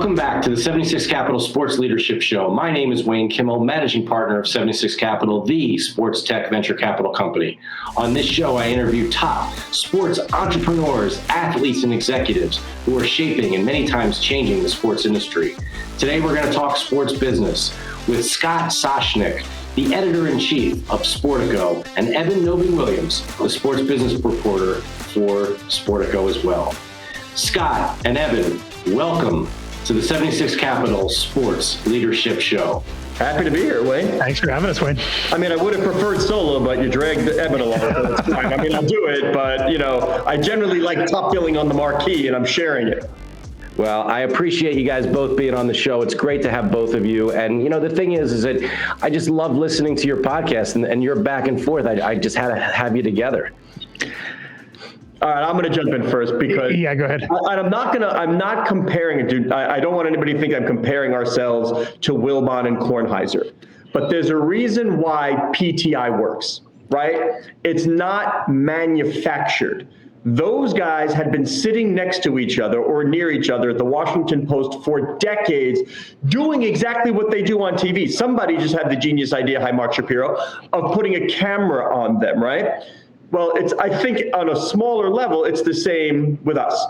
Welcome back to the 76 Capital Sports Leadership Show. My name is Wayne Kimmel, managing partner of 76 Capital, the sports tech venture capital company. On this show, I interview top sports entrepreneurs, athletes, and executives who are shaping and many times changing the sports industry. Today, we're going to talk sports business with Scott Soshnick, the editor-in-chief of Sportico, and Eben Novy-Williams, the sports business reporter for Sportico as well. Scott and Eben, welcome to the 76 Capital Sports Leadership Show. Happy to be here, Wayne. Thanks for having us, Wayne. I mean, I would have preferred solo, but you dragged Eben along, so it's fine. I mean, I'll do it, but, I generally like top billing on the marquee, and I'm sharing it. Well, I appreciate you guys both being on the show. It's great to have both of you. And, the thing is that I just love listening to your podcast and your back and forth. I just had to have you together. All right, I'm going to jump in first because yeah, go ahead. I'm not comparing it to, I don't want anybody to think I'm comparing ourselves to Wilbon and Kornheiser, but there's a reason why PTI works, right? It's not manufactured. Those guys had been sitting next to each other or near each other at the Washington Post for decades, doing exactly what they do on TV. Somebody just had the genius idea, hi Mark Shapiro, of putting a camera on them, right? Well, I think on a smaller level, it's the same with us.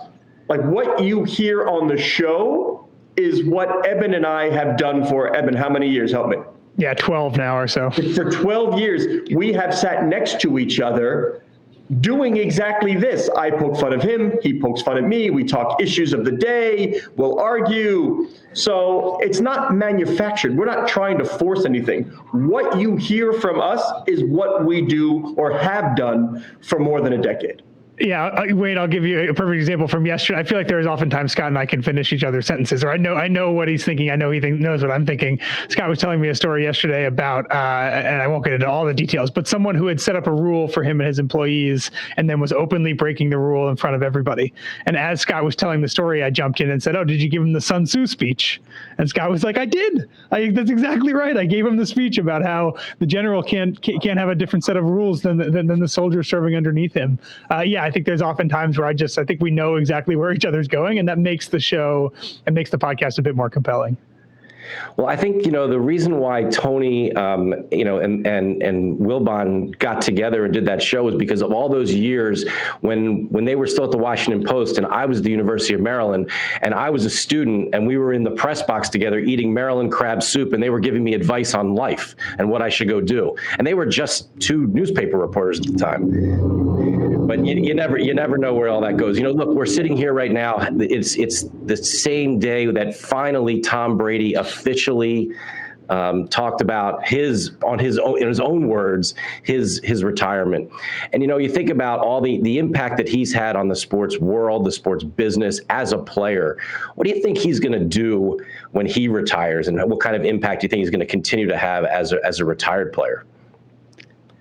Like what you hear on the show is what Eben and I have done for, Eben, how many years? Help me. Yeah, 12 now or so. For 12 years, we have sat next to each other doing exactly this. I poke fun of him, he pokes fun at me, we talk issues of the day, we'll argue. So it's not manufactured. We're not trying to force anything. What you hear from us is what we do or have done for more than a decade. Yeah, Wayne, I'll give you a perfect example from yesterday. I feel like there's oftentimes Scott and I can finish each other's sentences, or I know what he's thinking. I know he knows what I'm thinking. Scott was telling me a story yesterday about, and I won't get into all the details, but someone who had set up a rule for him and his employees and then was openly breaking the rule in front of everybody. And as Scott was telling the story, I jumped in and said, "Oh, did you give him the Sun Tzu speech?" And Scott was like, "I did. That's exactly right. I gave him the speech about how the general can't have a different set of rules than the soldier serving underneath him." I think there's often times where I think we know exactly where each other's going, and that makes the show and makes the podcast a bit more compelling. Well, I think, the reason why Tony, and Wilbon got together and did that show was because of all those years when they were still at the Washington Post and I was at the University of Maryland and I was a student and we were in the press box together eating Maryland crab soup and they were giving me advice on life and what I should go do. And they were just two newspaper reporters at the time. But you never know where all that goes. Look, we're sitting here right now. It's the same day that finally Tom Brady officially talked about in his own words, his retirement. And you think about all the impact that he's had on the sports world, the sports business as a player. What do you think he's going to do when he retires, and what kind of impact do you think he's going to continue to have as a retired player?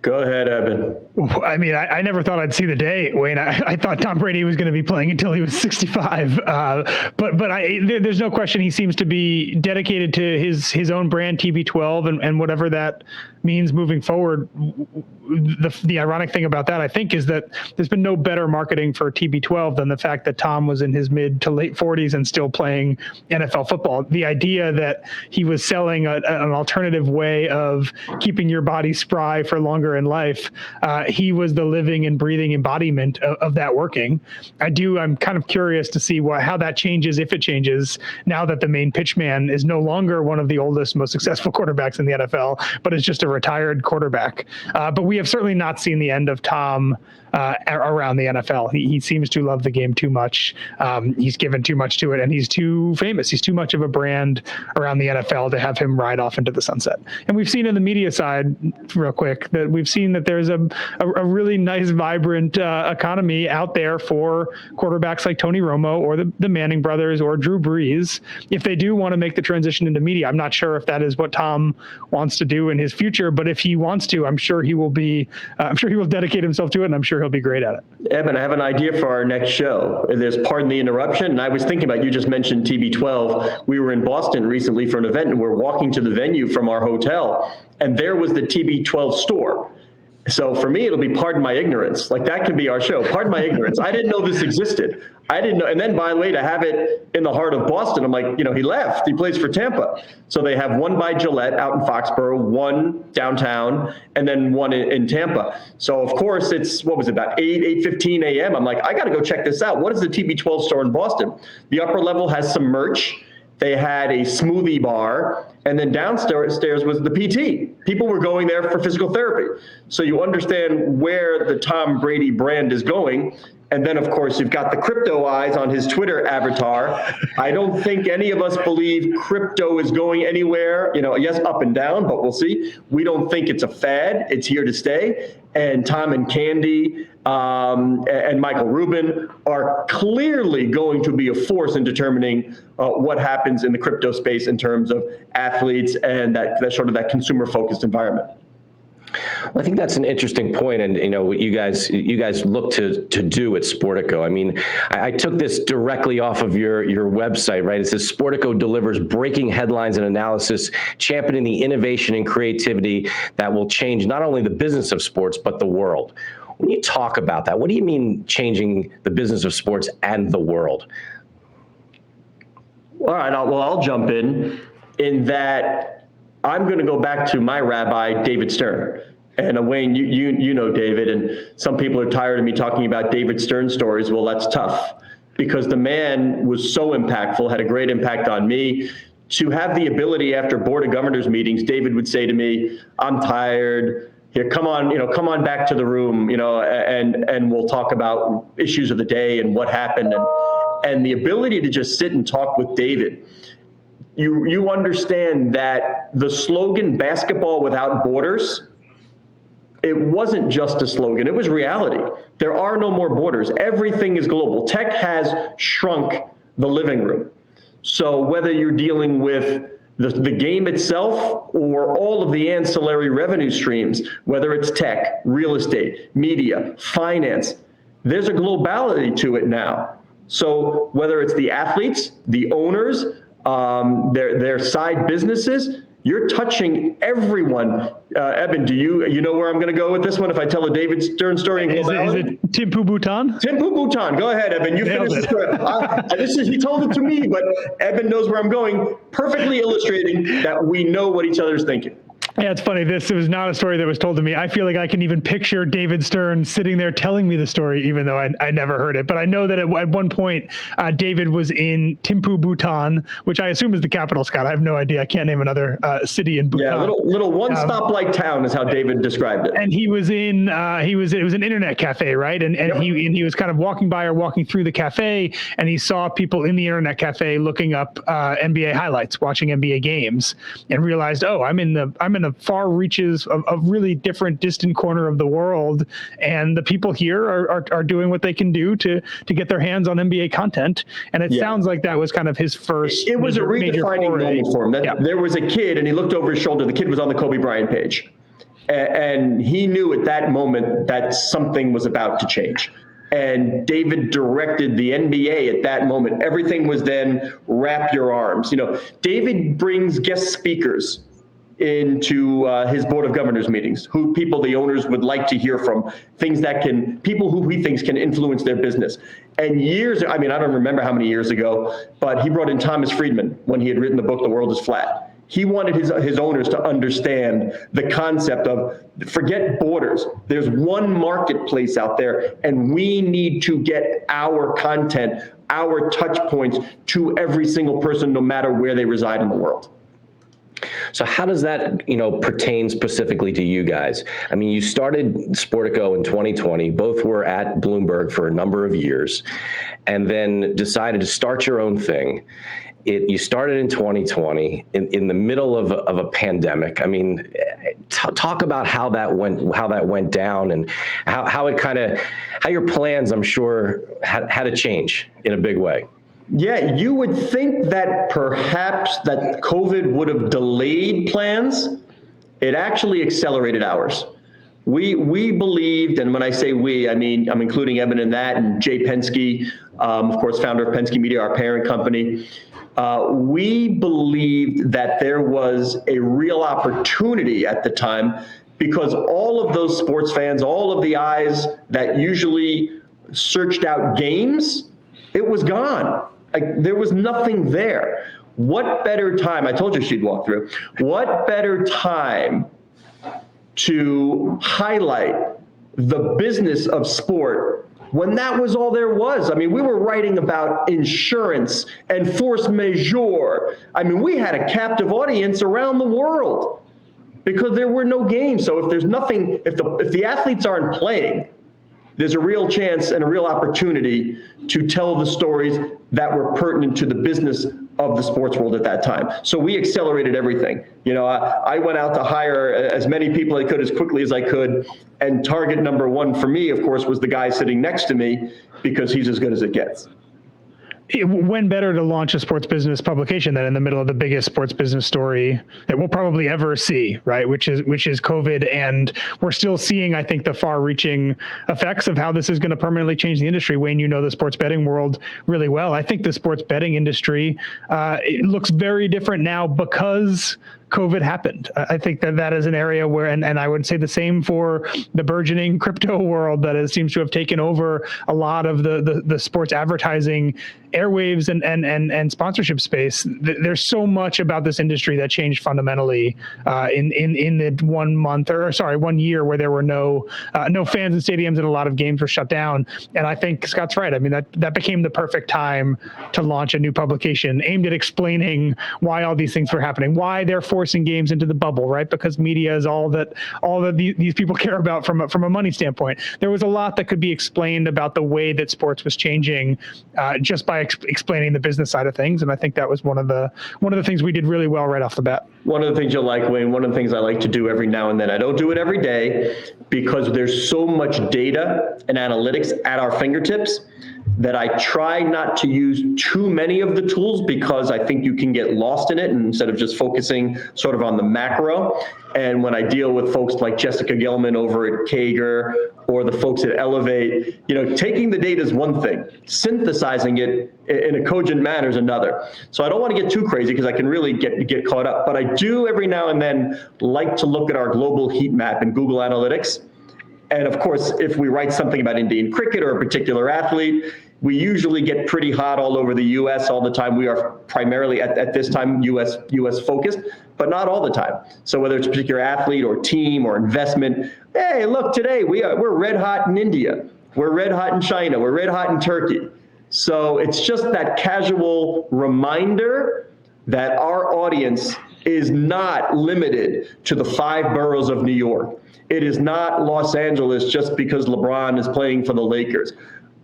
Go ahead, Eben. I mean, I never thought I'd see the day, Wayne. I thought Tom Brady was going to be playing until he was 65. But there's no question he seems to be dedicated to his own brand, TB12, and whatever that means moving forward. The ironic thing about that, I think, is that there's been no better marketing for TB12 than the fact that Tom was in his mid to late 40s and still playing NFL football. The idea that he was selling an alternative way of keeping your body spry for longer in life, he was the living and breathing embodiment of that working. I'm kind of curious to see how that changes, if it changes, now that the main pitchman is no longer one of the oldest, most successful quarterbacks in the NFL, but is just a retired quarterback. But we have certainly not seen the end of Tom around the NFL. He seems to love the game too much. He's given too much to it, and he's too famous. He's too much of a brand around the NFL to have him ride off into the sunset. And we've seen in the media side, real quick, that we've seen that there's a really nice, vibrant economy out there for quarterbacks like Tony Romo or the Manning brothers or Drew Brees, if they do want to make the transition into media. I'm not sure if that is what Tom wants to do in his future, but if he wants to, I'm sure he will dedicate himself to it, and I'm sure he'll be great at it. Eben, I have an idea for our next show. There's, pardon the interruption, and I was thinking about, you just mentioned TB12. We were in Boston recently for an event, and we're walking to the venue from our hotel, and there was the TB12 store. So for me, it'll be Pardon My Ignorance. Like that could be our show. Pardon My Ignorance. I didn't know this existed. I didn't know. And then, by the way, to have it in the heart of Boston, I'm like, he left. He plays for Tampa. So they have one by Gillette out in Foxborough, one downtown, and then one in Tampa. So, of course, it's, what was it, about 8:15 a.m. I'm like, I got to go check this out. What is the TB12 store in Boston? The upper level has some merch. They had a smoothie bar, and then downstairs was the PT. People were going there for physical therapy. So you understand where the Tom Brady brand is going. And then, of course, you've got the crypto eyes on his Twitter avatar. I don't think any of us believe crypto is going anywhere. Yes, up and down, but we'll see. We don't think it's a fad. It's here to stay. And Tom and Candy and Michael Rubin are clearly going to be a force in determining what happens in the crypto space in terms of athletes and that sort of that consumer-focused environment. Well, I think that's an interesting point, and what you guys look to do at Sportico. I mean, I took this directly off of your website, right? It says Sportico delivers breaking headlines and analysis, championing the innovation and creativity that will change not only the business of sports but the world. When you talk about that, what do you mean changing the business of sports and the world? All right, I'll jump in that. I'm going to go back to my rabbi, David Stern. And Wayne, you know David, and some people are tired of me talking about David Stern stories. Well, that's tough because the man was so impactful, had a great impact on me. To have the ability after Board of Governors meetings, David would say to me, I'm tired. Here, come on back to the room, and we'll talk about issues of the day and what happened. And the ability to just sit and talk with David. You understand that the slogan "Basketball Without Borders," it wasn't just a slogan, it was reality. There are no more borders. Everything is global. Tech has shrunk the living room. So whether you're dealing with the game itself or all of the ancillary revenue streams, whether it's tech, real estate, media, finance, there's a globality to it now. So whether it's the athletes, the owners, their side businesses, you're touching everyone. Eben, do you know where I'm going to go with this one? If I tell a David Stern story in globality? Is it Timpu Bhutan? Timpu Bhutan. Go ahead, Eben. You finish the story. He told it to me, but Eben knows where I'm going, perfectly illustrating that we know what each other's thinking. Yeah, it's funny. This was not a story that was told to me. I feel like I can even picture David Stern sitting there telling me the story, even though I never heard it. But I know that at one point, David was in Thimphu, Bhutan, which I assume is the capital, Scott. I have no idea. I can't name another city in Bhutan. Yeah, little one-stop-like town is how David described it. And he was in, it was an internet cafe, right? And yep. he was kind of walking by or walking through the cafe, and he saw people in the internet cafe looking up NBA highlights, watching NBA games, and realized, oh, I'm in the far reaches of really different, distant corner of the world, and the people here are doing what they can do to get their hands on NBA content. And it sounds like that was kind of his first. It was a redefining moment for him. There was a kid, and he looked over his shoulder. The kid was on the Kobe Bryant page, and he knew at that moment that something was about to change. And David directed the NBA at that moment. Everything was then wrap your arms. David brings guest speakers into his Board of Governors meetings, people the owners would like to hear from, people who he thinks can influence their business. And I don't remember how many years ago, but he brought in Thomas Friedman when he had written the book, The World is Flat. He wanted his owners to understand the concept of forget borders. There's one marketplace out there, and we need to get our content, our touch points to every single person, no matter where they reside in the world. So how does that, pertain specifically to you guys? I mean, you started Sportico in 2020. Both were at Bloomberg for a number of years, and then decided to start your own thing. You started in 2020 in the middle of a pandemic. I mean, talk about how that went down, and how your plans, I'm sure, had to change in a big way. Yeah, you would think that perhaps that COVID would have delayed plans. It actually accelerated ours. We believed, and when I say we, I mean, I'm including Eben in that, and Jay Penske, of course, founder of Penske Media, our parent company. We believed that there was a real opportunity at the time because all of those sports fans, all of the eyes that usually searched out games, it was gone. Like, there was nothing there. What better time, I told you she'd walk through, what better time to highlight the business of sport when that was all there was? I mean, we were writing about insurance and force majeure. I mean, we had a captive audience around the world because there were no games. So if there's nothing, if the athletes aren't playing, there's a real chance and a real opportunity to tell the stories that were pertinent to the business of the sports world at that time. So we accelerated everything. You know, I went out to hire as many people I could as quickly as I could. And target number one for me, of course, was the guy sitting next to me, because he's as good as it gets. When better to launch a sports business publication than in the middle of the biggest sports business story that we'll probably ever see, right? Which is COVID. And we're still seeing, I think, the far-reaching effects of how this is going to permanently change the industry. Wayne, you know the sports betting world really well. I think the sports betting industry it looks very different now because COVID happened. I think that is an area where, and I would say the same for the burgeoning crypto world that seems to have taken over a lot of the sports advertising airwaves and sponsorship space. There's so much about this industry that changed fundamentally in the 1 year where there were no fans in stadiums and a lot of games were shut down. And I think Scott's right. I mean, that became the perfect time to launch a new publication aimed at explaining why all these things were happening, why they're forcing games into the bubble, right? Because media is all that these people care about from a money standpoint. There was a lot that could be explained about the way that sports was changing just by explaining the business side of things. And I think that was one of the things we did really well right off the bat. One of the things you'll like, Wayne, one of the things I like to do every now and then, I don't do it every day because there's so much data and analytics at our fingertips that I try not to use too many of the tools, because I think you can get lost in it instead of just focusing sort of on the macro. And when I deal with folks like Jessica Gelman over at Kager or the folks at Elevate, you know, taking the data is one thing, synthesizing it in a cogent manner is another. So I don't want to get too crazy because I can really get caught up, but I do every now and then like to look at our global heat map in Google Analytics. And of course, if we write something about Indian cricket or a particular athlete, we usually get pretty hot all over the U.S. all the time. We are primarily at this time U.S. focused, but not all the time. So whether it's a particular athlete or team or investment, hey, look, today we're red hot in India, we're red hot in China, we're red hot in Turkey. So it's just that casual reminder that our audience is not limited to the 5 boroughs of New York. It is not Los Angeles just because LeBron is playing for the Lakers.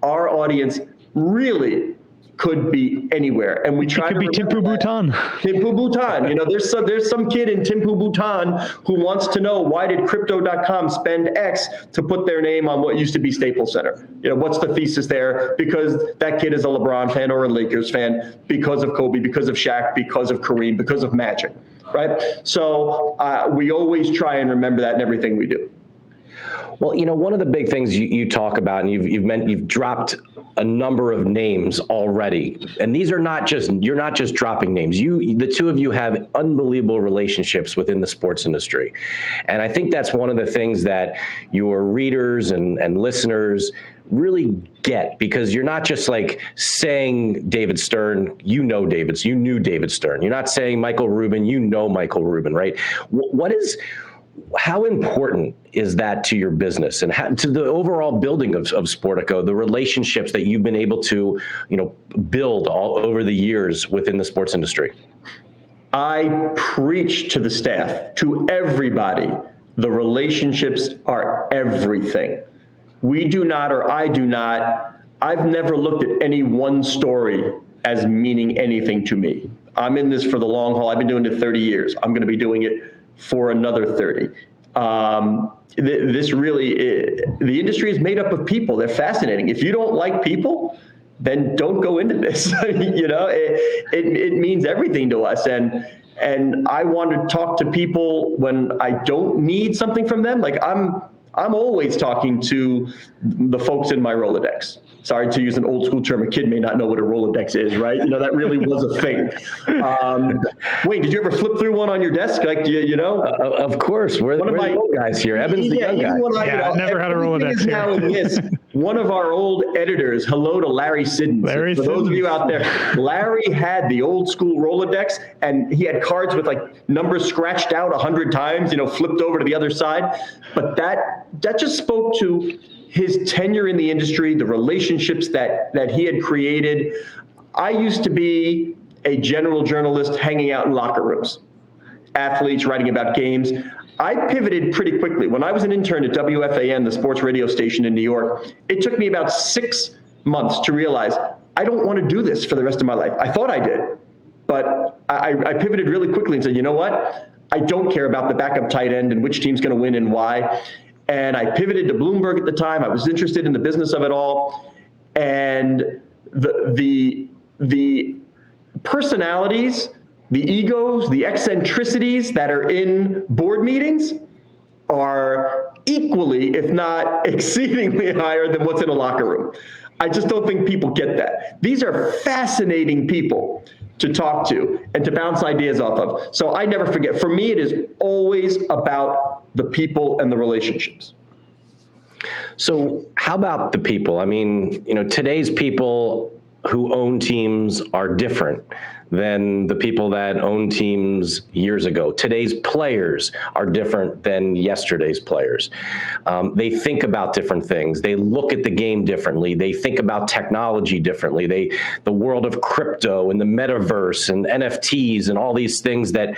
Our audience really could be anywhere, and we try to. It could be Thimphu, Bhutan. Thimphu, Bhutan. You know, there's some kid in Thimphu, Bhutan who wants to know, why did Crypto.com spend X to put their name on what used to be Staples Center? You know, what's the thesis there? Because that kid is a LeBron fan or a Lakers fan, because of Kobe, because of Shaq, because of Kareem, because of Magic, right? So we always try and remember that in everything we do. Well, you know, one of the big things you talk about, and you've dropped a number of names already, and these are not just, you're not just dropping names. The two of you have unbelievable relationships within the sports industry, and I think that's one of the things that your readers and listeners really get, because you're not just like saying David Stern, you knew David Stern. You're not saying Michael Rubin, you know Michael Rubin, right? How important is that to your business and to the overall building of Sportico, the relationships that you've been able to, you know, build all over the years within the sports industry? I preach to the staff, to everybody, the relationships are everything. We do not, or I do not, I've never looked at any one story as meaning anything to me. I'm in this for the long haul. I've been doing it 30 years. I'm going to be doing it for another 30. This really, the industry is made up of people. They're fascinating. If you don't like people, then don't go into this. You know, it means everything to us. And I want to talk to people when I don't need something from them. Like I'm always talking to the folks in my Rolodex. Sorry to use an old school term. A kid may not know what a Rolodex is, right? That really was a thing. Wait, did you ever flip through one on your desk? Like, you know? Of course. We're the old guys here. Eben's the young guy. I never had a Rolodex here. Now in this, one of our old editors, hello to Larry Siddons. For those of you out there, Larry had the old school Rolodex, and he had cards with like numbers scratched out 100 times, flipped over to the other side. But that just spoke to his tenure in the industry, the relationships that he had created. I used to be a general journalist hanging out in locker rooms, athletes writing about games. I pivoted pretty quickly. When I was an intern at WFAN, the sports radio station in New York, it took me about 6 months to realize I don't want to do this for the rest of my life. I thought I did, but I pivoted really quickly and said, you know what? I don't care about the backup tight end and which team's going to win and why. And I pivoted to Bloomberg at the time. I was interested in the business of it all. And the personalities, the egos, the eccentricities that are in board meetings are equally, if not exceedingly higher than what's in a locker room. I just don't think people get that. These are fascinating people to talk to and to bounce ideas off of. So I never forget. For me, it is always about the people and the relationships. So how about the people? I mean, today's people who own teams are different than the people that own teams years ago. Today's players are different than yesterday's players. They think about different things. They look at the game differently. They think about technology differently. The world of crypto and the metaverse and NFTs and all these things that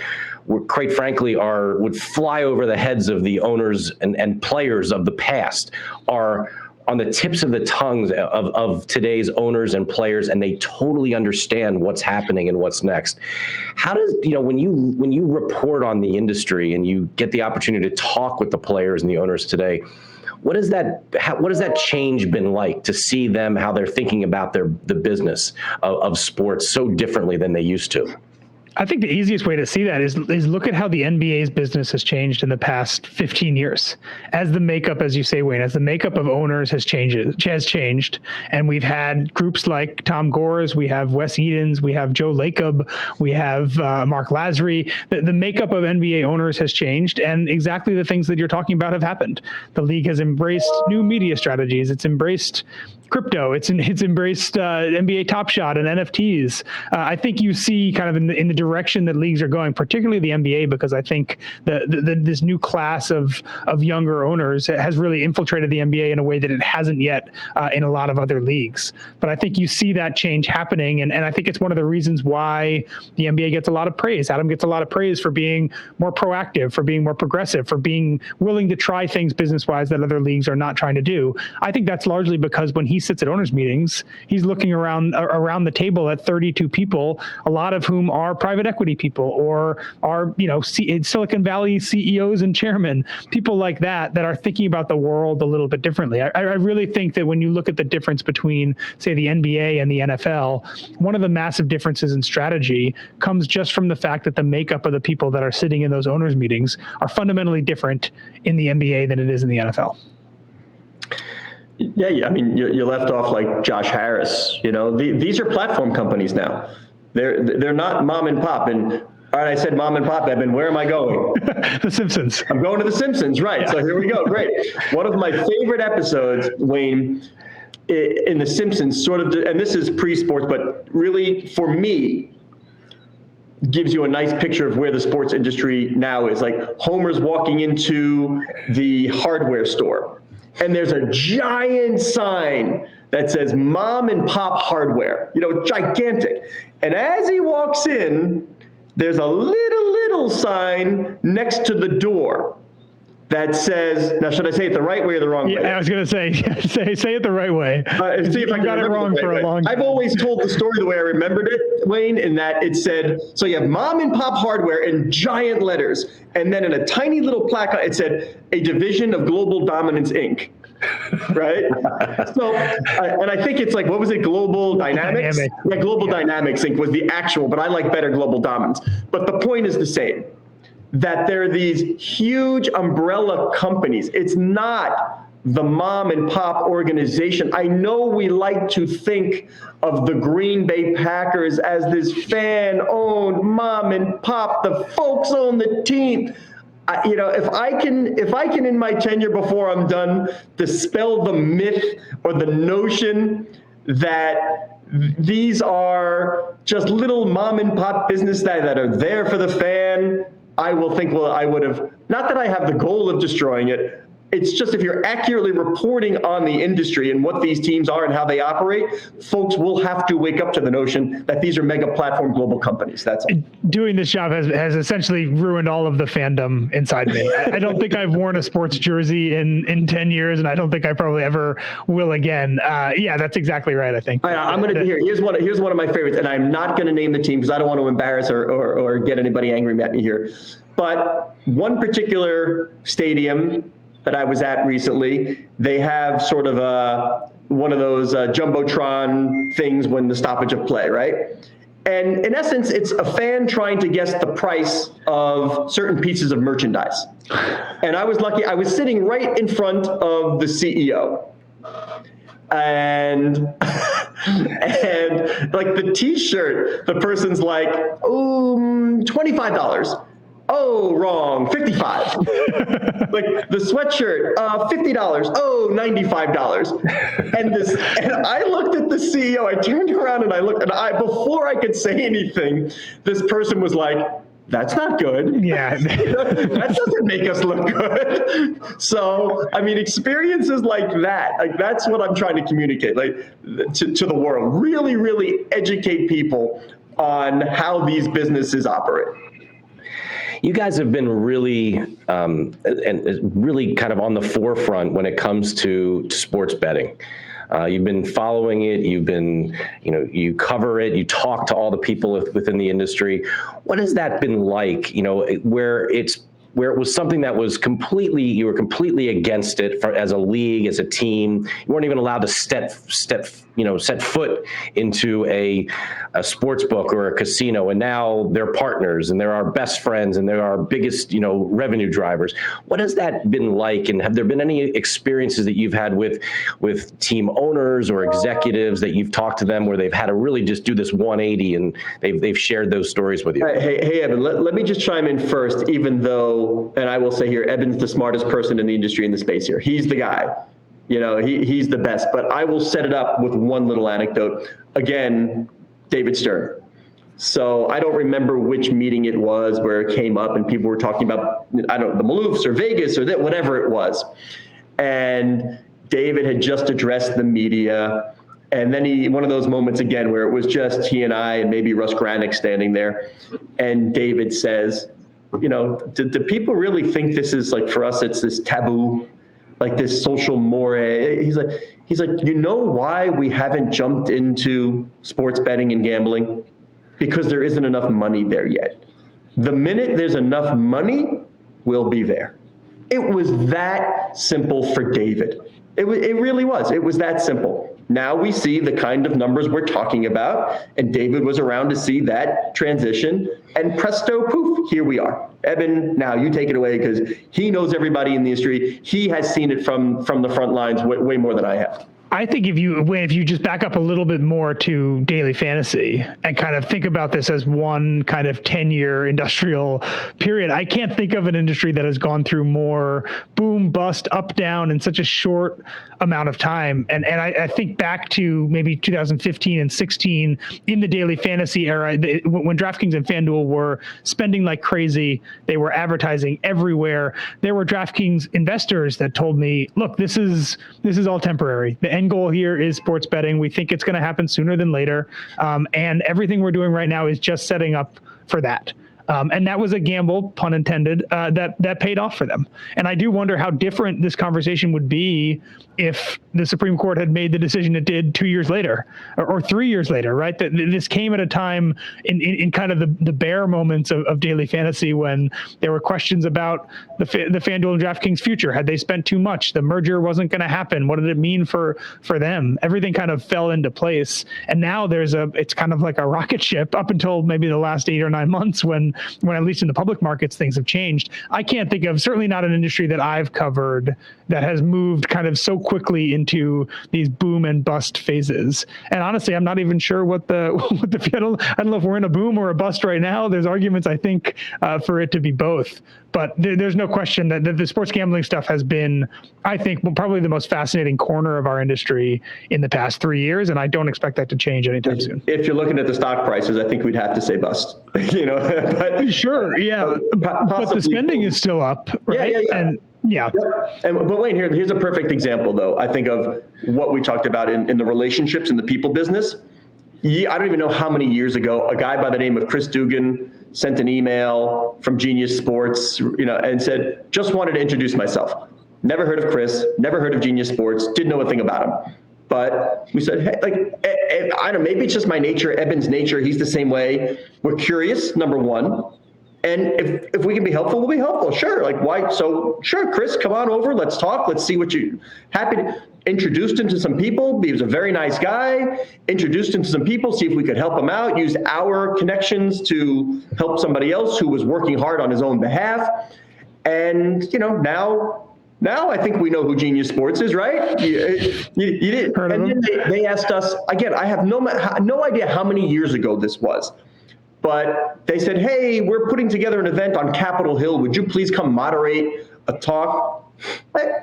quite frankly would fly over the heads of the owners and players of the past are on the tips of the tongues of today's owners and players, and they totally understand what's happening and what's next. How does, when you report on the industry and you get the opportunity to talk with the players and the owners today, what has that change been like to see them, how they're thinking about the business of sports so differently than they used to? I think the easiest way to see that is look at how the NBA's business has changed in the past 15 years. As the makeup, as you say, Wayne, as the makeup of owners has changed, and we've had groups like Tom Gores, we have Wes Edens, we have Joe Lacob, we have Mark Lasry. The makeup of NBA owners has changed, and exactly the things that you're talking about have happened. The league has embraced new media strategies. It's embraced crypto. It's embraced NBA Top Shot and NFTs. I think you see kind of in the direction that leagues are going, particularly the NBA, because I think this new class of younger owners has really infiltrated the NBA in a way that it hasn't yet in a lot of other leagues. But I think you see that change happening, and I think it's one of the reasons why the NBA gets a lot of praise. Adam gets a lot of praise for being more proactive, for being more progressive, for being willing to try things business-wise that other leagues are not trying to do. I think that's largely because when he sits at owners meetings, he's looking around the table at 32 people, a lot of whom are private equity people or are Silicon Valley CEOs and chairmen, people like that are thinking about the world a little bit differently. I really think that when you look at the difference between, say, the NBA and the NFL, one of the massive differences in strategy comes just from the fact that the makeup of the people that are sitting in those owners meetings are fundamentally different in the NBA than it is in the NFL. Yeah. I mean, you left off like Josh Harris. These are platform companies now. They're not mom and pop. And all right, I said mom and pop, Eben. Where am I going? The Simpsons. I'm going to The Simpsons, right? Yeah. So here we go. Great. One of my favorite episodes, Wayne, in The Simpsons, and this is pre-sports, but really for me, gives you a nice picture of where the sports industry now is. Like Homer's walking into the hardware store, and there's a giant sign that says Mom and Pop Hardware, gigantic. And as he walks in, there's a little sign next to the door that says, now should I say it the right way or the wrong way? Yeah, I was going to say it the right way. See if I got it wrong for a long time. I've always told the story the way I remembered it, Wayne, in that it said, so you have Mom and Pop Hardware in giant letters, and then in a tiny little plaque, it said, a division of Global Dominance, Inc. Right? So, and I think it's like, what was it? Global Dynamics? Global Dynamics Inc. was the actual, but I like better Global Dominance. But the point is the same. that there are these huge umbrella companies. It's not the mom and pop organization. I know we like to think of the Green Bay Packers as this fan-owned mom and pop, the folks own the team. If I can in my tenure before I'm done dispel the myth or the notion that these are just little mom and pop business that are there for the fan, I will think, well, I would have, not that I have the goal of destroying it. It's just if you're accurately reporting on the industry and what these teams are and how they operate, folks will have to wake up to the notion that these are mega platform global companies. That's all. Doing this job has essentially ruined all of the fandom inside me. I don't think I've worn a sports jersey in 10 years, and I don't think I probably ever will again. Yeah, that's exactly right, I think. I'm going to here. Here's one of my favorites, and I'm not going to name the team because I don't want to embarrass or get anybody angry at me here. But one particular stadium that I was at recently, they have sort of one of those Jumbotron things when the stoppage of play, right? And in essence, it's a fan trying to guess the price of certain pieces of merchandise. And I was lucky, I was sitting right in front of the CEO. And like the t-shirt, the person's like, $25. Oh, wrong, $55. Like the sweatshirt, $50. Oh, $95. And I looked at the CEO, I turned around and I looked, and before I could say anything, this person was like, that's not good. Yeah. That doesn't make us look good. So, I mean, experiences like that, like that's what I'm trying to communicate, like to the world. Really, really educate people on how these businesses operate. You guys have been really and really kind of on the forefront when it comes to sports betting. You've been following it. You've been, you cover it. You talk to all the people within the industry. What has that been like? Where it was something that was you were completely against it as a league, as a team. You weren't even allowed to set foot into a sports book or a casino, and now they're partners and they're our best friends and they're our biggest, revenue drivers. What has that been like? And have there been any experiences that you've had with team owners or executives that you've talked to them where they've had to really just do this 180 and they've shared those stories with you? Hey, Eben, let me just chime in first, even though, and I will say here, Eben's the smartest person in the industry in the space here. He's the guy. He's the best, but I will set it up with one little anecdote. Again, David Stern. So I don't remember which meeting it was where it came up and people were talking about, the Maloofs or Vegas or whatever it was. And David had just addressed the media. And then one of those moments again, where it was just he and I and maybe Russ Granick standing there. And David says, do people really think this is like, for us, it's this taboo? Like this social moray. He's like, why we haven't jumped into sports betting and gambling? Because there isn't enough money there yet. The minute there's enough money, we'll be there. It was that simple for David. It really was. It was that simple. Now we see the kind of numbers we're talking about, and David was around to see that transition, and presto, poof, here we are. Eben, now you take it away because he knows everybody in the industry. He has seen it from the front lines way more than I have. I think if you just back up a little bit more to daily fantasy and kind of think about this as one kind of 10-year industrial period, I can't think of an industry that has gone through more boom, bust, up, down in such a short amount of time. And I think back to maybe 2015 and 16 in the daily fantasy era, when DraftKings and FanDuel were spending like crazy, they were advertising everywhere. There were DraftKings investors that told me, look, this is all temporary. The end goal here is sports betting. We think it's going to happen sooner than later. And everything we're doing right now is just setting up for that. And that was a gamble, pun intended, that paid off for them. And I do wonder how different this conversation would be if the Supreme Court had made the decision it did 2 years later or 3 years later, right? That this came at a time in kind of the bear moments of daily fantasy when there were questions about the FanDuel and DraftKings future. Had they spent too much? The merger wasn't going to happen. What did it mean for them? Everything kind of fell into place. And now it's kind of like a rocket ship up until maybe the last 8 or 9 months when when at least in the public markets, things have changed. I can't think of, certainly not an industry that I've covered that has moved kind of so quickly into these boom and bust phases. And honestly, I'm not even sure what the I don't know if we're in a boom or a bust right now. There's arguments, I think, for it to be both. But there's no question that the sports gambling stuff has been, I think, probably the most fascinating corner of our industry in the past 3 years, and I don't expect that to change anytime soon. If you're looking at the stock prices, I think we'd have to say bust. But, sure, yeah, but the spending is still up, right? Yeah. But Wayne, here's a perfect example, though, I think, of what we talked about in the relationships in the people business. I don't even know how many years ago, a guy by the name of Chris Dugan sent an email from Genius Sports, and said, just wanted to introduce myself. Never heard of Chris, never heard of Genius Sports, didn't know a thing about him. But we said, hey, I don't know, maybe it's just my nature, Eben's nature. He's the same way. We're curious, number one. And if we can be helpful, we'll be helpful. Sure. Why? So sure, Chris, come on over. Let's talk. Let's see what you happy to introduced him to some people. He was a very nice guy. Introduced him to some people, see if we could help him out, used our connections to help somebody else who was working hard on his own behalf. And, now I think we know who Genius Sports is, right? You did. And then they asked us, again, I have no idea how many years ago this was. But they said, hey, we're putting together an event on Capitol Hill. Would you please come moderate a talk?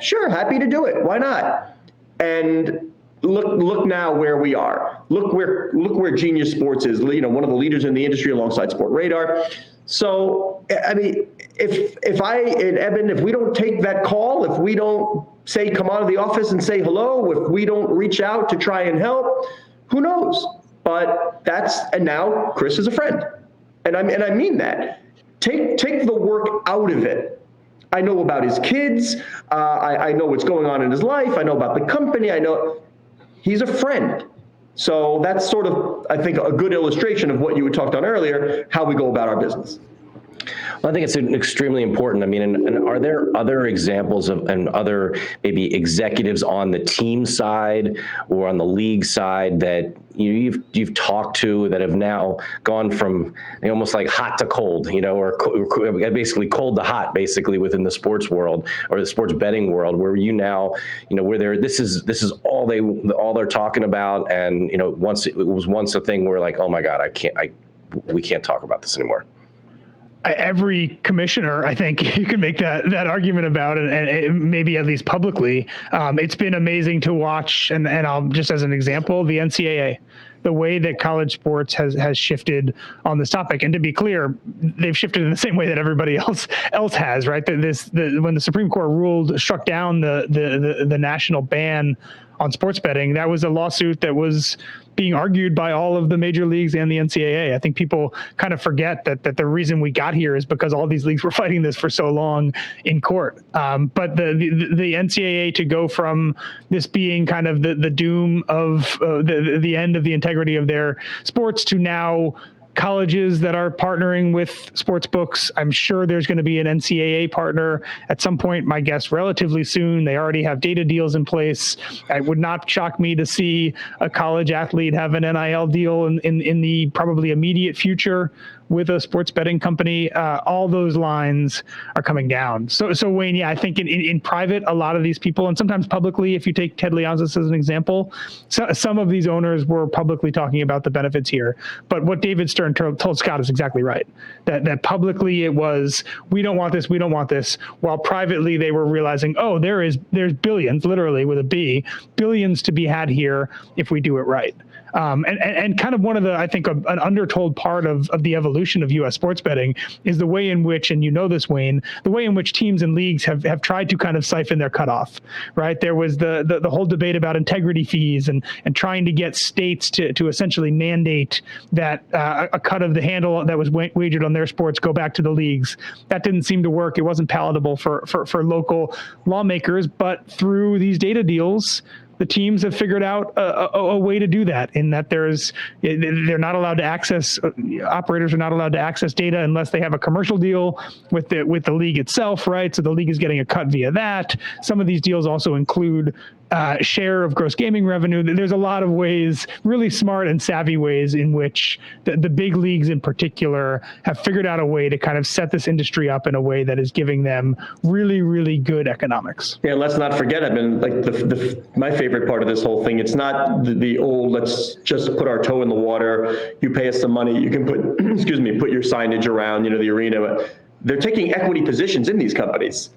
Sure, happy to do it. Why not? And look now where we are. Look where Genius Sports is. One of the leaders in the industry alongside Sport Radar. So, I mean, if Eben, if we don't take that call, if we don't say come out of the office and say hello, if we don't reach out to try and help, who knows? But and now Chris is a friend, and I mean that. Take the work out of it. I know about his kids. I know what's going on in his life. I know about the company. I know he's a friend. So that's sort of, I think, a good illustration of what you had talked on earlier, how we go about our business. Well, I think it's extremely important. I mean, and are there other examples and other maybe executives on the team side or on the league side that you've talked to that have now gone from almost like hot to cold, or basically cold to hot, basically within the sports world or the sports betting world, where where this is all they're talking about, and it was once a thing where like, oh my God, we can't talk about this anymore. Every commissioner, I think you can make that argument about it, and maybe at least publicly. It's been amazing to watch, and I'll just as an example, the NCAA, the way that college sports has shifted on this topic. And to be clear, they've shifted in the same way that everybody else has, right? When the Supreme Court struck down the national ban on sports betting, that was a lawsuit that was being argued by all of the major leagues and the NCAA. I think people kind of forget that the reason we got here is because all these leagues were fighting this for so long in court. But the NCAA to go from this being kind of the doom of the end of the integrity of their sports to now colleges that are partnering with sports books. I'm sure there's going to be an NCAA partner at some point, my guess relatively soon. They already have data deals in place. It would not shock me to see a college athlete have an NIL deal in the probably immediate future with a sports betting company. All those lines are coming down. So Wayne, yeah, I think in private, a lot of these people, and sometimes publicly, if you take Ted Leonsis as an example, some of these owners were publicly talking about the benefits here. But what David Stern told Scott is exactly right. That publicly it was, we don't want this, while privately they were realizing, oh, there's billions, literally with a B, billions to be had here if we do it right. And kind of one of the, I think, an undertold part of the evolution of U.S. sports betting is the way in which, and you know this, Wayne, the way in which teams and leagues have tried to kind of siphon their cutoff, right? There was the whole debate about integrity fees and trying to get states to essentially mandate that a cut of the handle that was wagered on their sports go back to the leagues. That didn't seem to work. It wasn't palatable for local lawmakers, but through these data deals, the teams have figured out a way to do that, in that they're not allowed to access, operators are not allowed to access data unless they have a commercial deal with the league itself, right? So the league is getting a cut via that. Some of these deals also include share of gross gaming revenue. There's a lot of ways, really smart and savvy ways in which the big leagues in particular have figured out a way to kind of set this industry up in a way that is giving them really, really good economics. Yeah, let's not forget, I mean, like my favorite part of this whole thing, it's not the old, let's just put our toe in the water, you pay us some money, you can put, put your signage around, the arena. They're taking equity positions in these companies.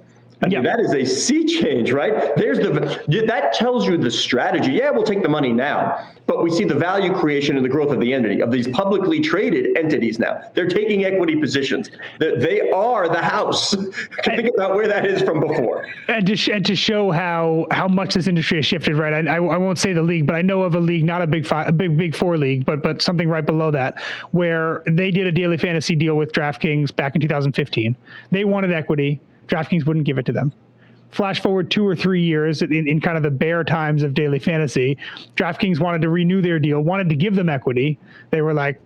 I mean, that is a sea change, right? That tells you the strategy. Yeah, we'll take the money now, but we see the value creation and the growth of the entity, of these publicly traded entities now. They're taking equity positions. They are the house. Think about where that is from before. And to show how much this industry has shifted, right? I won't say the league, but I know of a league, not a big four league, but something right below that, where they did a daily fantasy deal with DraftKings back in 2015. They wanted equity. DraftKings wouldn't give it to them. Flash forward 2 or 3 years in kind of the bare times of daily fantasy, DraftKings wanted to renew their deal, wanted to give them equity. They were like,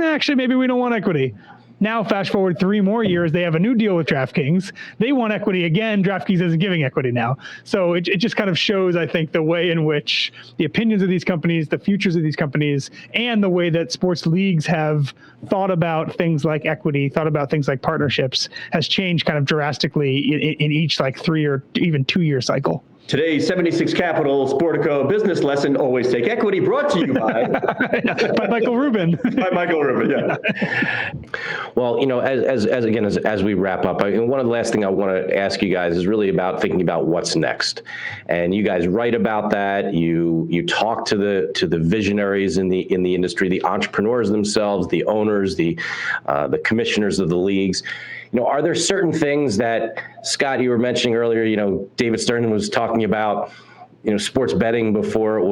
actually, maybe we don't want equity. Now, fast forward 3 more years, they have a new deal with DraftKings. They want equity again. DraftKings isn't giving equity now. So it just kind of shows, I think, the way in which the opinions of these companies, the futures of these companies, and the way that sports leagues have thought about things like equity, thought about things like partnerships, has changed kind of drastically in each like 3 or even 2 year cycle. Today's 76 Capital Sportico business lesson, always take equity, brought to you by by Michael Rubin. By Michael Rubin, yeah. Well, as we wrap up, one of the last thing I want to ask you guys is really about thinking about what's next. And you guys write about that. You talk to the visionaries in the industry, the entrepreneurs themselves, the owners, the commissioners of the leagues. Are there certain things that, Scott, you were mentioning earlier, David Stern was talking about, sports betting before it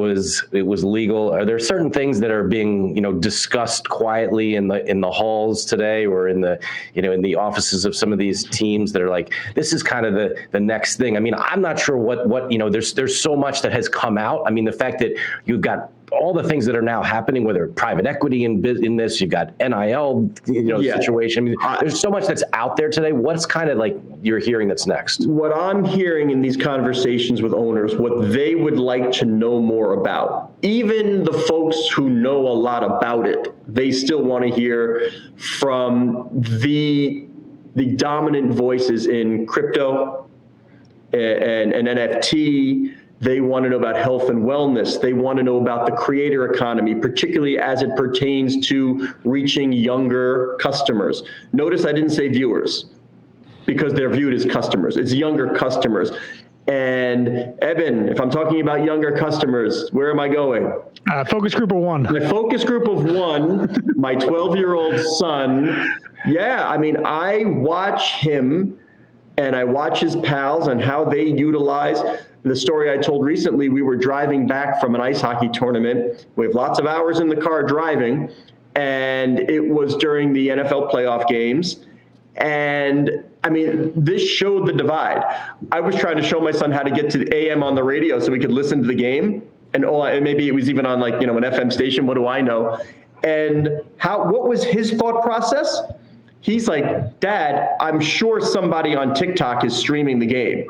was legal. Are there certain things that are being, discussed quietly in the halls today, or in the, in the offices of some of these teams that are like, this is kind of the next thing? I mean, I'm not sure what there's so much that has come out. I mean, the fact that you've got all the things that are now happening, whether private equity in this, you've got NIL, situation. I mean, there's so much that's out there today. What's kind of like you're hearing that's next? What I'm hearing in these conversations with owners, what they would like to know more about, even the folks who know a lot about it, they still want to hear from the dominant voices in crypto and NFT. They want to know about health and wellness. They want to know about the creator economy, particularly as it pertains to reaching younger customers. Notice I didn't say viewers, because they're viewed as customers. It's younger customers. And Eben, if I'm talking about younger customers, where am I going? Focus group of 1. My focus group of 1, my 12-year-old son. Yeah, I mean, I watch him and I watch his pals and how they utilize. The story I told recently, we were driving back from an ice hockey tournament. We have lots of hours in the car driving, and it was during the NFL playoff games. And I mean, this showed the divide. I was trying to show my son how to get to the AM on the radio so we could listen to the game. And maybe it was even on an FM station, what do I know? And what was his thought process? He's like, Dad, I'm sure somebody on TikTok is streaming the game.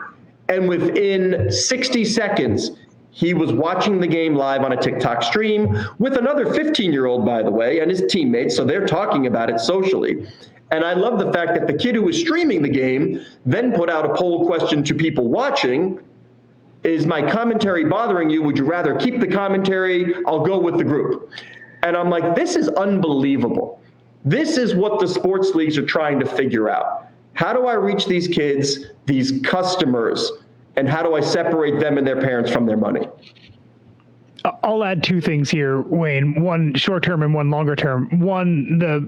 And within 60 seconds, he was watching the game live on a TikTok stream with another 15-year-old, by the way, and his teammates. So they're talking about it socially. And I love the fact that the kid who was streaming the game then put out a poll question to people watching. Is my commentary bothering you? Would you rather keep the commentary? I'll go with the group. And I'm like, this is unbelievable. This is what the sports leagues are trying to figure out. How do I reach these kids, these customers, and how do I separate them and their parents from their money? I'll add 2 things here, Wayne. One short term and one longer term.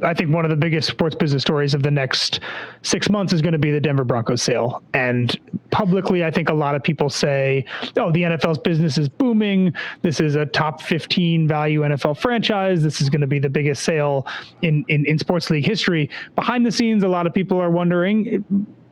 I think one of the biggest sports business stories of the next 6 months is going to be the Denver Broncos sale. And publicly, I think a lot of people say, oh, the NFL's business is booming. This is a top 15 value NFL franchise. This is going to be the biggest sale in sports league history. Behind the scenes, a lot of people are wondering,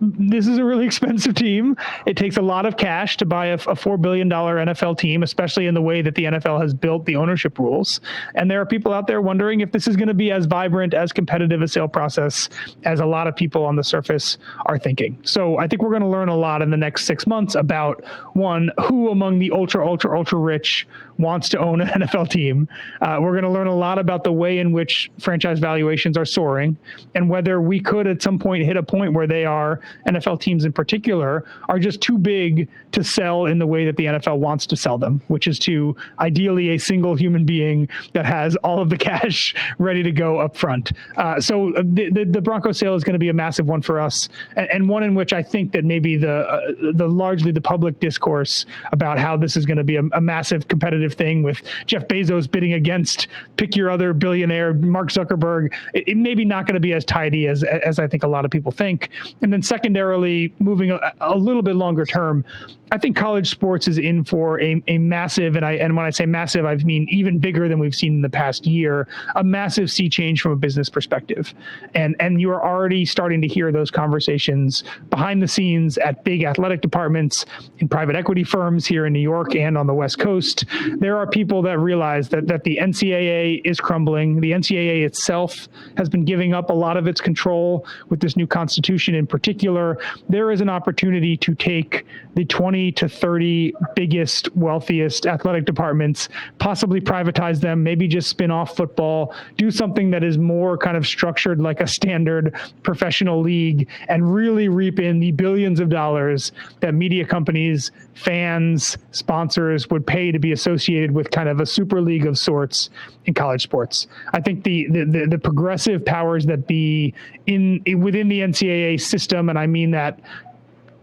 this is a really expensive team. It takes a lot of cash to buy a $4 billion NFL team, especially in the way that the NFL has built the ownership rules. And there are people out there wondering if this is going to be as vibrant, as competitive a sale process as a lot of people on the surface are thinking. So I think we're going to learn a lot in the next 6 months about, one, who among the ultra rich wants to own an NFL team. We're going to learn a lot about the way in which franchise valuations are soaring, and whether we could at some point hit a point where they are, NFL teams in particular, are just too big to sell in the way that the NFL wants to sell them, which is to ideally a single human being that has all of the cash ready to go up front. So the Broncos sale is going to be a massive one for us, and one in which I think that maybe the largely the public discourse about how this is going to be a massive competitive thing with Jeff Bezos bidding against pick your other billionaire Mark Zuckerberg, it may be not going to be as tidy as I think a lot of people think. And then secondarily, moving a little bit longer term, I think college sports is in for a massive, and when I say massive, I mean even bigger than we've seen in the past year, a massive sea change from a business perspective. And you are already starting to hear those conversations behind the scenes at big athletic departments, in private equity firms here in New York and on the West Coast. There are people that realize that the NCAA is crumbling. The NCAA itself has been giving up a lot of its control with this new constitution in particular. There is an opportunity to take the 20 to 30 biggest, wealthiest athletic departments, possibly privatize them, maybe just spin off football, do something that is more kind of structured like a standard professional league, and really reap in the billions of dollars that media companies, fans, sponsors would pay to be associated with kind of a super league of sorts in college sports. I think the progressive powers that be within the NCAA system, and I mean that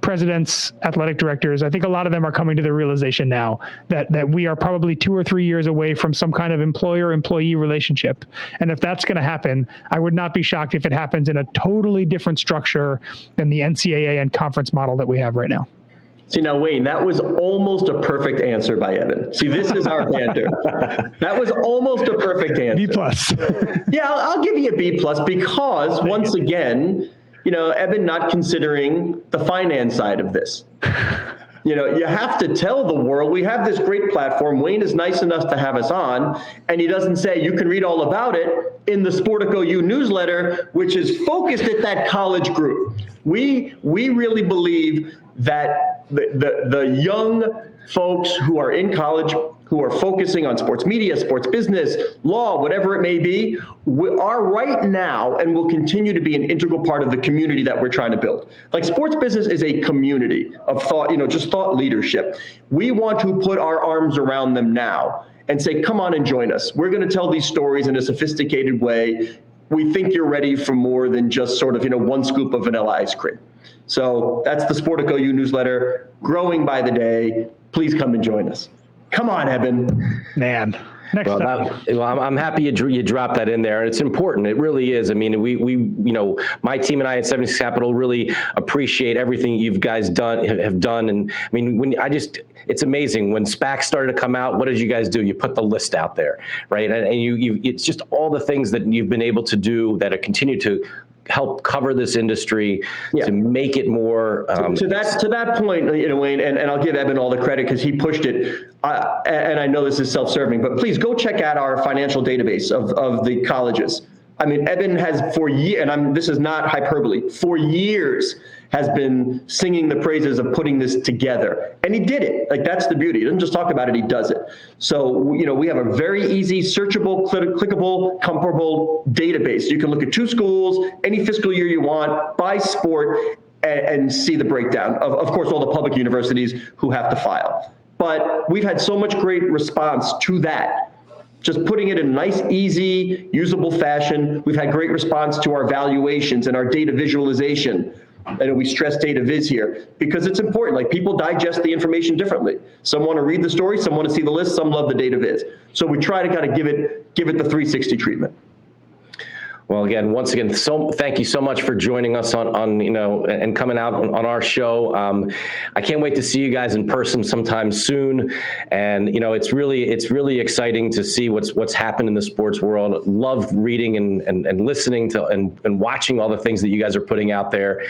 presidents, athletic directors, I think a lot of them are coming to the realization now that we are probably 2 or 3 years away from some kind of employer-employee relationship. And if that's going to happen, I would not be shocked if it happens in a totally different structure than the NCAA and conference model that we have right now. See, now, Wayne, that was almost a perfect answer by Eben. See, this is our banter. That was almost a perfect answer. B+. Yeah, I'll give you a B+ because, once again, Eben not considering the finance side of this. You have to tell the world, we have this great platform. Wayne is nice enough to have us on, and he doesn't say you can read all about it in the Sportico U newsletter, which is focused at that college group. We really believe that the young folks who are in college, who are focusing on sports media, sports business, law, whatever it may be, are right now and will continue to be an integral part of the community that we're trying to build. Like, sports business is a community of thought, just thought leadership. We want to put our arms around them now and say, come on and join us. We're going to tell these stories in a sophisticated way. We think you're ready for more than just sort of, one scoop of vanilla ice cream. So that's the Sportico U newsletter, growing by the day. Please come and join us. Come on, Eben. Man. Next I'm happy you dropped that in there. It's important. It really is. I mean, we my team and I at 76 Capital really appreciate everything you guys have done. And I mean, it's amazing when SPACs started to come out. What did you guys do? You put the list out there, right? And it's just all the things that you've been able to do that continue to help cover this industry, to make it more to that point, Wayne, and I'll give Eben all the credit because he pushed it. And I know this is self-serving, but please go check out our financial database of the colleges. I mean, Eben has for years, and this is not hyperbole, for years has been singing the praises of putting this together. And he did it. Like, that's the beauty. He doesn't just talk about it, he does it. So, we have a very easy, searchable, clickable, comparable database. You can look at 2 schools, any fiscal year you want, by sport, and see the breakdown of course, all the public universities who have to file. But we've had so much great response to that. Just putting it in a nice, easy, usable fashion. We've had great response to our valuations and our data visualization. I know we stress data viz here because it's important. Like, people digest the information differently. Some want to read the story, some want to see the list, some love the data viz. So we try to kind of give it the 360 treatment. Well, again, once again, thank you so much for joining us on and coming out on our show. I can't wait to see you guys in person sometime soon. And it's really exciting to see what's happened in the sports world. Love reading and listening to and watching all the things that you guys are putting out there.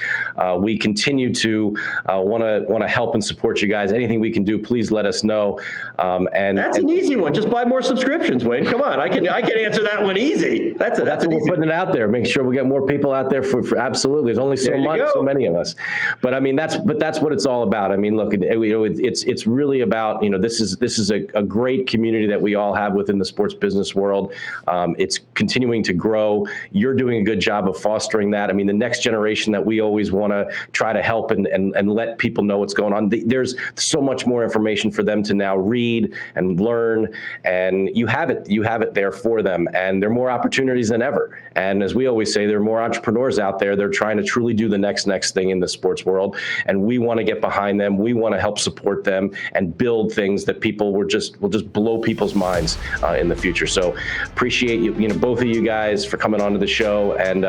We continue to want to help and support you guys. Anything we can do, please let us know. And that's an easy one. Just buy more subscriptions, Wayne. Come on, I can answer that one easy. That's an easy one. It out there, make sure we get more people out there for absolutely. There's only so many of us, but I mean that's what it's all about. I mean, look, it's really about this is a great community that we all have within the sports business world. It's continuing to grow. You're doing a good job of fostering that. I mean, the next generation that we always want to try to help and let people know what's going on. There's so much more information for them to now read and learn, and you have it there for them, and there are more opportunities than ever. And as we always say, there are more entrepreneurs out there. They're trying to truly do the next thing in the sports world. And we want to get behind them. We want to help support them and build things that will just blow people's minds in the future. So appreciate you, both of you guys for coming onto the show, and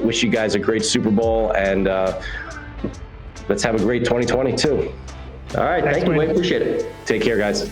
wish you guys a great Super Bowl. And let's have a great 2022. All right. Thank you, Wayne. Appreciate it. Take care, guys.